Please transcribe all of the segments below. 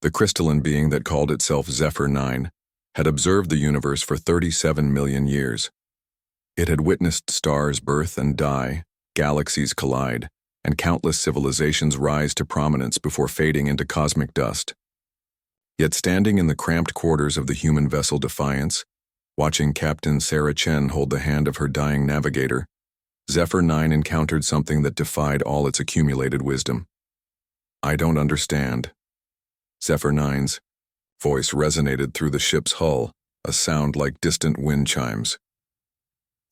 The crystalline being that called itself Zephyr 9 had observed the universe for 37 million years. It had witnessed stars birth and die, galaxies collide, and countless civilizations rise to prominence before fading into cosmic dust. Yet standing in the cramped quarters of the human vessel Defiance, watching Captain Sarah Chen hold the hand of her dying navigator, Zephyr 9 encountered something that defied all its accumulated wisdom. "I don't understand." Zephyr 9's voice resonated through the ship's hull, a sound like distant wind chimes.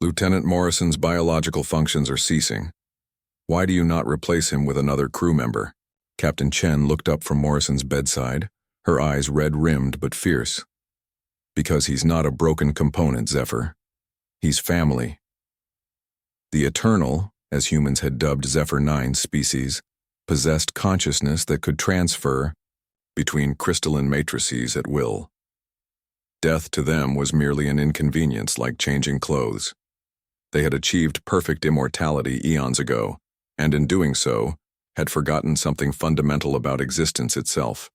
"Lieutenant Morrison's biological functions are ceasing. Why do you not replace him with another crew member?" Captain Chen looked up from Morrison's bedside, her eyes red-rimmed but fierce. "Because he's not a broken component, Zephyr. He's family." The Eternal, as humans had dubbed Zephyr 9's species, possessed consciousness that could transfer between crystalline matrices at will. Death to them was merely an inconvenience like changing clothes. They had achieved perfect immortality eons ago, and in doing so, had forgotten something fundamental about existence itself.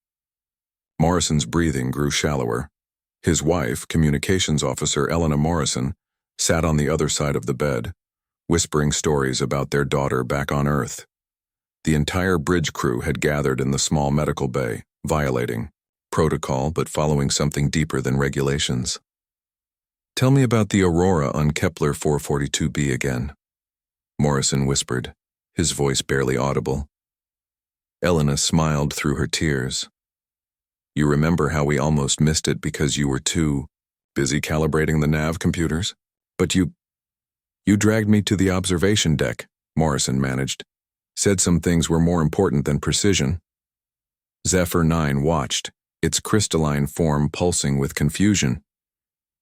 Morrison's breathing grew shallower. His wife, Communications Officer Elena Morrison, sat on the other side of the bed, whispering stories about their daughter back on Earth. The entire bridge crew had gathered in the small medical bay, violating protocol but following something deeper than regulations. "Tell me about the Aurora on Kepler 442b again," Morrison whispered, his voice barely audible. Elena smiled through her tears. "You remember how we almost missed it because you were too busy calibrating the nav computers? But you dragged me to the observation deck," Morrison managed. "Said some things were more important than precision." Zephyr 9 watched, its crystalline form pulsing with confusion.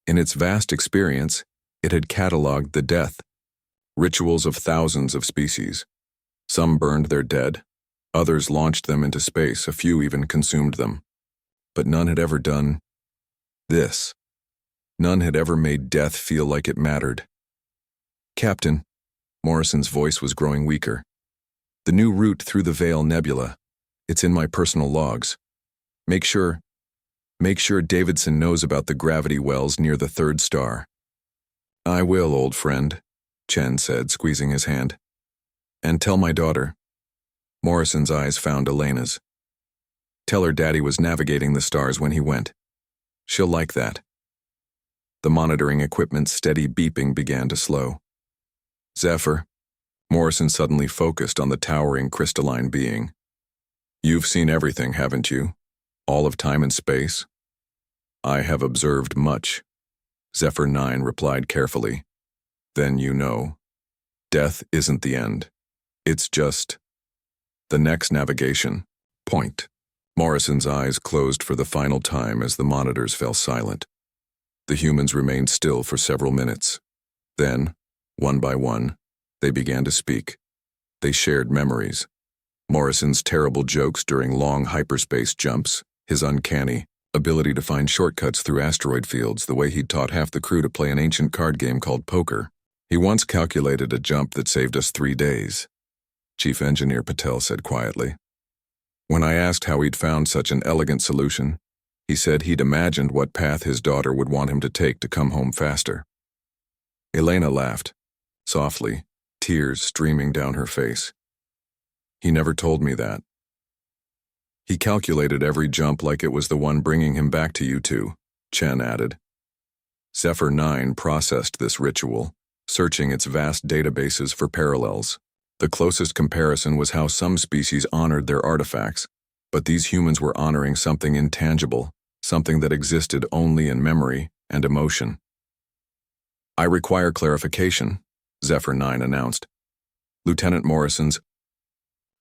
In its vast experience, it had catalogued the death rituals of thousands of species. Some burned their dead, others launched them into space, a few even consumed them. But none had ever done this. None had ever made death feel like it mattered. "Captain," Morrison's voice was growing weaker. "The new route through the Veil Nebula. It's in my personal logs. Make sure Davidson knows about the gravity wells near the third star." "I will, old friend," Chen said, squeezing his hand. "And tell my daughter." Morrison's eyes found Elena's. "Tell her Daddy was navigating the stars when he went. She'll like that." The monitoring equipment's steady beeping began to slow. "Zephyr," Morrison suddenly focused on the towering crystalline being. "You've seen everything, haven't you? All of time and space?" "I have observed much," Zephyr 9 replied carefully. "Then you know. Death isn't the end. It's just the next navigation point." Morrison's eyes closed for the final time as the monitors fell silent. The humans remained still for several minutes. Then, one by one, they began to speak. They shared memories. Morrison's terrible jokes during long hyperspace jumps, his uncanny ability to find shortcuts through asteroid fields the way he'd taught half the crew to play an ancient card game called poker. "He once calculated a jump that saved us 3 days," Chief Engineer Patel said quietly. "When I asked how he'd found such an elegant solution, he said he'd imagined what path his daughter would want him to take to come home faster." Elena laughed, softly, tears streaming down her face. "He never told me that. He calculated every jump like it was the one bringing him back to you two," Chen added. Zephyr 9 processed this ritual, searching its vast databases for parallels. The closest comparison was how some species honored their artifacts, but these humans were honoring something intangible, something that existed only in memory and emotion. "I require clarification," Zephyr 9 announced. "Lieutenant Morrison's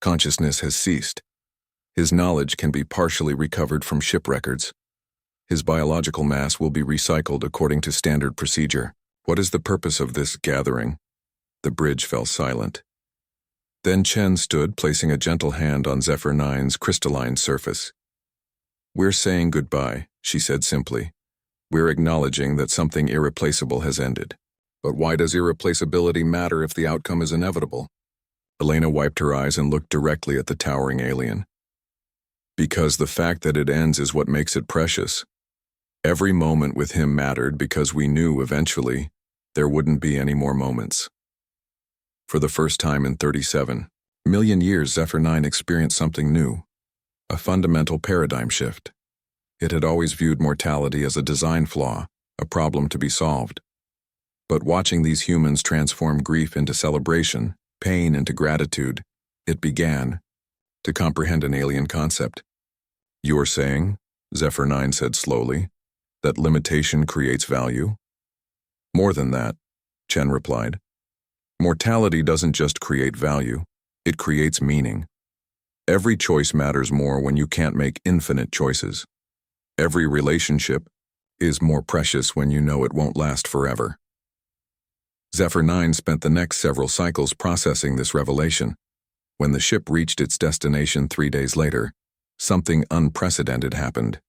consciousness has ceased. His knowledge can be partially recovered from ship records. His biological mass will be recycled according to standard procedure. What is the purpose of this gathering?" The bridge fell silent. Then Chen stood, placing a gentle hand on Zephyr 9's crystalline surface. "We're saying goodbye," she said simply. "We're acknowledging that something irreplaceable has ended. But why does irreplaceability matter if the outcome is inevitable?" Elena wiped her eyes and looked directly at the towering alien. Because the fact that it ends is what makes it precious. Every moment with him mattered because we knew eventually there wouldn't be any more moments. For the first time in 37 million years, Zephyr 9 experienced something new, a fundamental paradigm shift. It had always viewed mortality as a design flaw, a problem to be solved. But watching these humans transform grief into celebration, pain into gratitude, it began to comprehend an alien concept. "You're saying," Zephyr 9 said slowly, "that limitation creates value?" "More than that," Chen replied. "Mortality doesn't just create value, it creates meaning. Every choice matters more when you can't make infinite choices. Every relationship is more precious when you know it won't last forever." Zephyr 9 spent the next several cycles processing this revelation. When the ship reached its destination 3 days later, something unprecedented happened.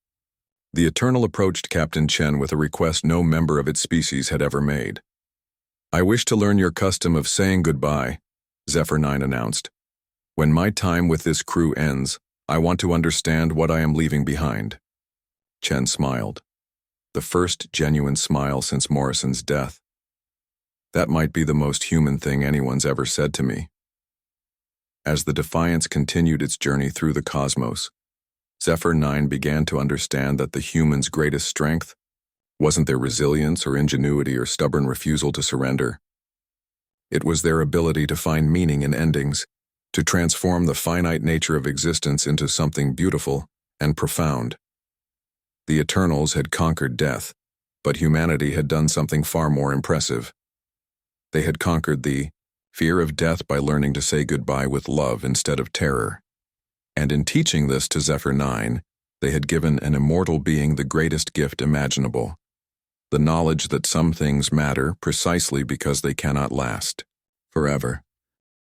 The Eternal approached Captain Chen with a request no member of its species had ever made. "I wish to learn your custom of saying goodbye," Zephyr 9 announced. "When my time with this crew ends, I want to understand what I am leaving behind." Chen smiled. The first genuine smile since Morrison's death. "That might be the most human thing anyone's ever said to me." As the Defiance continued its journey through the cosmos, Zephyr 9 began to understand that the humans' greatest strength wasn't their resilience or ingenuity or stubborn refusal to surrender. It was their ability to find meaning in endings, to transform the finite nature of existence into something beautiful and profound. The Eternals had conquered death, but humanity had done something far more impressive. They had conquered the fear of death by learning to say goodbye with love instead of terror. And in teaching this to Zephyr 9, they had given an immortal being the greatest gift imaginable, the knowledge that some things matter precisely because they cannot last forever.